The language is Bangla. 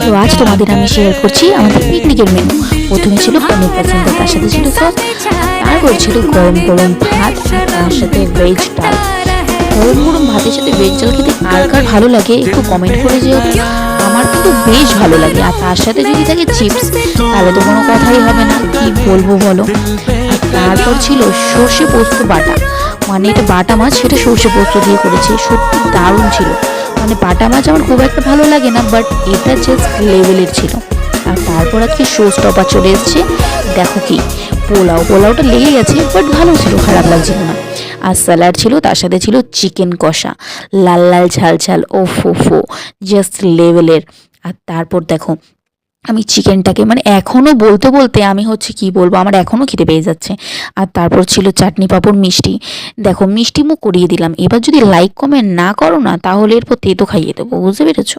তো আজ তোমাদের আমি শেয়ার করছি আমাদের পিকনিকের মেনু। প্রথমে ছিল পনির প্যাসেঞ্জা, তার সাথে ছিল সস, তারপর ছিল গরম গরম ভাত, তার সাথে ভেজ ডাল। গরম গরম ভাতের সাথে ভেজ ডাল খেতে কার কার ভালো লাগে একটু কমেন্ট করে যেও। আমার কিন্তু বেশ ভালো লাগে। আর তার সাথে যদি থাকে চিপস, তাহলে তো কোনো কথাই হবে না, কি বলবো বলো। আর তারপর ছিল সর্ষে পোস্ত বাটা, মানে এটা বাটা মাছ, সেটা সর্ষে পোস্ত দিয়ে করেছে, সত্যি দারুণ ছিল। মানে বাটা মাছ আমার খুব একটা ভালো লাগে না, বাট এটা জাস্ট লেভেলের ছিল। আর তারপর আজকে শো স্টপার চলে এসছে, দেখো কি পোলাওটা লেগে গেছে, বাট ভালো ছিল, খারাপ লাগছিল না। আর স্যালাড ছিল, তার সাথে ছিল চিকেন কষা, লাল লাল ঝাল ঝাল, ওফো জাস্ট লেভেলের। আর তারপর দেখো আমি চিকেনটাকে মানে এখনও বলতে বলতে আমি হচ্ছে কি বলবো, আমার এখনও খিদে পেয়ে যাচ্ছে। আর তারপর ছিল চাটনি পাঁপড় মিষ্টি। দেখো মিষ্টি মুখ করিয়ে দিলাম, এবার যদি লাইক কমেন্ট না করো না তাহলে এরপর তেতো খাইয়ে দেবো, বুঝতে পেরেছো।